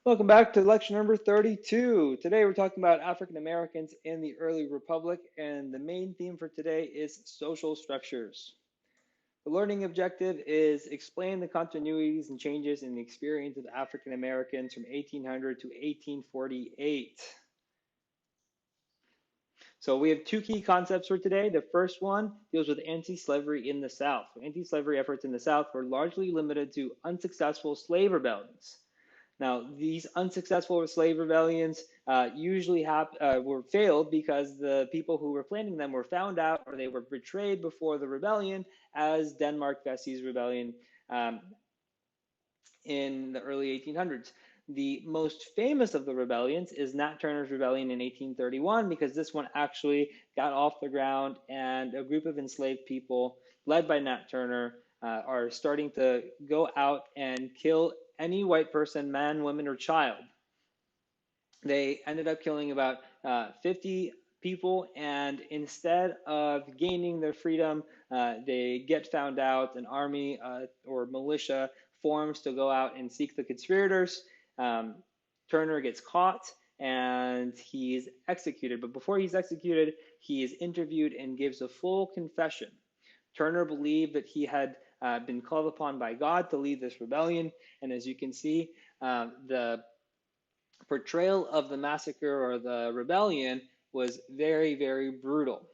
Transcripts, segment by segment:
Welcome back to lecture number 32. Today we're talking about African Americans in the early republic, and the main theme for today is social structures. The learning objective is explain the continuities and changes in the experience of African Americans from 1800 to 1848. So we have two key concepts for today. The first one deals with anti-slavery in the South. Anti-slavery efforts in the South were largely limited to unsuccessful slave rebellions. Now, these unsuccessful slave rebellions usually were failed because the people who were planning them were found out or they were betrayed before the rebellion, as Denmark Vesey's rebellion um, in the early 1800s. The most famous of the rebellions is Nat Turner's rebellion in 1831 because this one actually got off the ground and a group of enslaved people led by Nat Turner are starting to go out and kill any white person, man, woman, or child. They ended up killing about 50 people, and instead of gaining their freedom, they get found out. An army or militia forms to go out and seek the conspirators. Um, Turner gets caught and he's executed. But before he's executed, he is interviewed and gives a full confession. Turner believed that he had been called upon by God to lead this rebellion. And as you can see, the portrayal of the massacre or the rebellion was very, very brutal.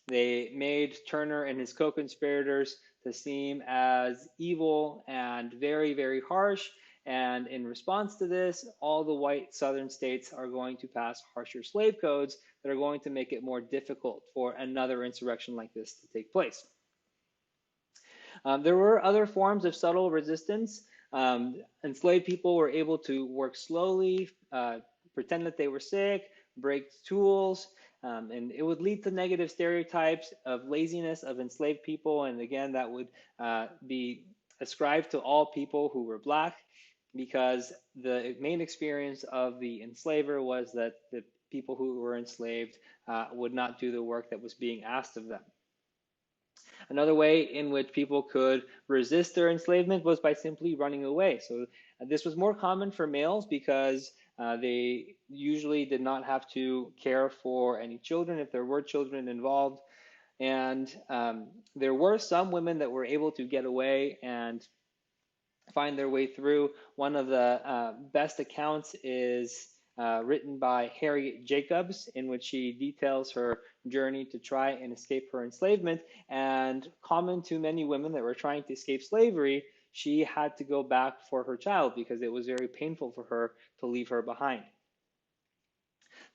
They made Turner and his co-conspirators to seem as evil and very, very harsh. And in response to this, all the white southern states are going to pass harsher slave codes that are going to make it more difficult for another insurrection like this to take place. There were other forms of subtle resistance. Enslaved people were able to work slowly, pretend that they were sick, break tools, and it would lead to negative stereotypes of laziness of enslaved people. And again, that would be ascribed to all people who were black because the main experience of the enslaver was that the people who were enslaved would not do the work that was being asked of them. Another way in which people could resist their enslavement was by simply running away. So this was more common for males because they usually did not have to care for any children if there were children involved. And there were some women that were able to get away and find their way through. One of the best accounts is written by Harriet Jacobs, in which she details her journey to try and escape her enslavement. And common to many women that were trying to escape slavery, she had to go back for her child because it was very painful for her to leave her behind.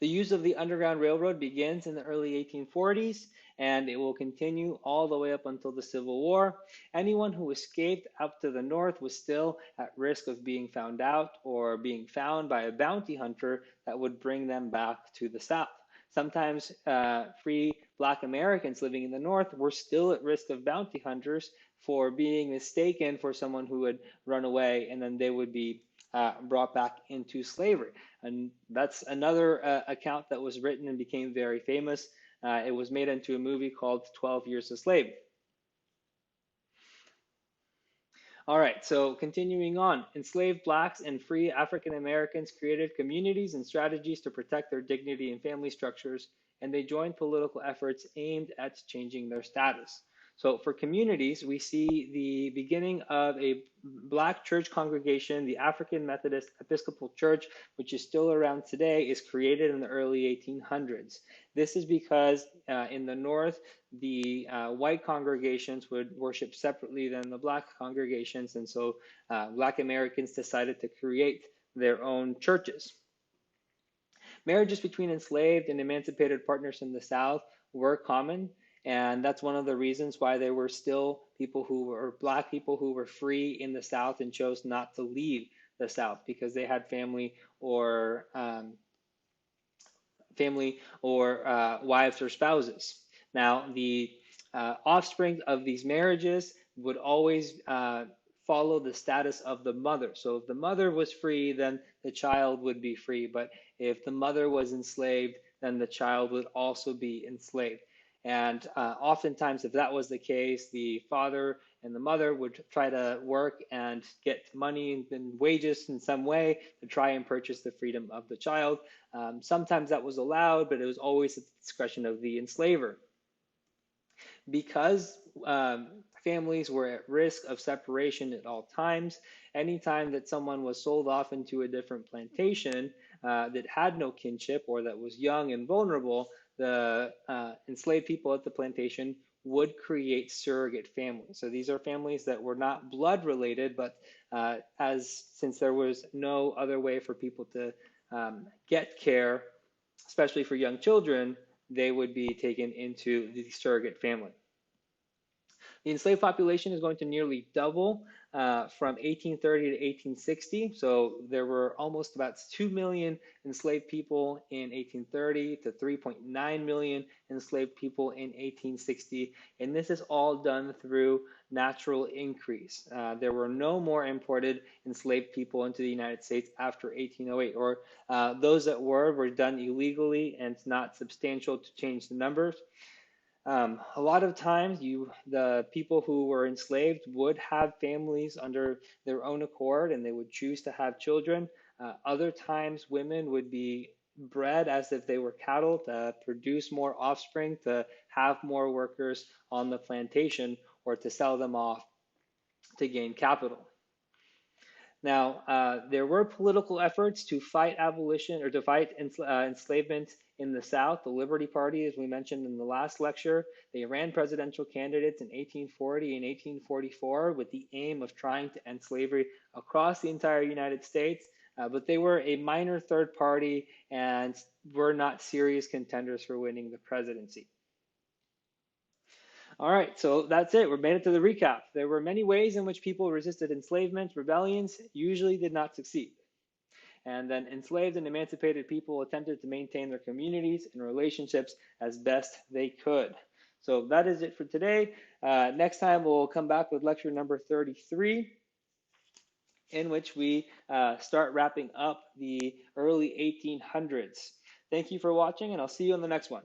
The use of the Underground Railroad begins in the early 1840s, and it will continue all the way up until the Civil War. Anyone who escaped up to the north was still at risk of being found out or being found by a bounty hunter that would bring them back to the south. Sometimes free Black Americans living in the north were still at risk of bounty hunters for being mistaken for someone who had run away, and then they would be brought back into slavery. And that's another account that was written and became very famous. It was made into a movie called 12 Years a Slave. All right, so continuing on, enslaved blacks and free African Americans created communities and strategies to protect their dignity and family structures, and they joined political efforts aimed at changing their status. So for communities, we see the beginning of a black church congregation, the African Methodist Episcopal Church, which is still around today, is created in the early 1800s. This is because in the North, the white congregations would worship separately than the black congregations, and so Black Americans decided to create their own churches. Marriages between enslaved and emancipated partners in the South were common, and that's one of the reasons why there were still people who were black people who were free in the South and chose not to leave the South because they had family or wives or spouses. Now, the offspring of these marriages would always follow the status of the mother. So if the mother was free, then the child would be free. But if the mother was enslaved, then the child would also be enslaved. And oftentimes, if that was the case, the father and the mother would try to work and get money and wages in some way to try and purchase the freedom of the child. Sometimes that was allowed, but it was always at the discretion of the enslaver. Because families were at risk of separation at all times, anytime that someone was sold off into a different plantation that had no kinship or that was young and vulnerable, the enslaved people at the plantation would create surrogate families. So these are families that were not blood related, but since there was no other way for people to get care, especially for young children, they would be taken into the surrogate family. The enslaved population is going to nearly double from 1830 to 1860. So there were almost about 2 million enslaved people in 1830 to 3.9 million enslaved people in 1860. And this is all done through natural increase. There were no more imported enslaved people into the United States after 1808, or those that were done illegally and not substantial to change the numbers. A lot of times, the people who were enslaved would have families under their own accord, and they would choose to have children. Other times, women would be bred as if they were cattle to produce more offspring, to have more workers on the plantation, or to sell them off to gain capital. Now, there were political efforts to fight abolition or to fight enslavement in the South. The Liberty Party, as we mentioned in the last lecture, they ran presidential candidates in 1840 and 1844 with the aim of trying to end slavery across the entire United States. But they were a minor third party and were not serious contenders for winning the presidency. All right, so that's it. We're made it to the recap. There were many ways in which people resisted enslavement. Rebellions usually did not succeed. And then enslaved and emancipated people attempted to maintain their communities and relationships as best they could. So that is it for today. Next time, we'll come back with lecture number 33, in which we start wrapping up the early 1800s. Thank you for watching, and I'll see you on the next one.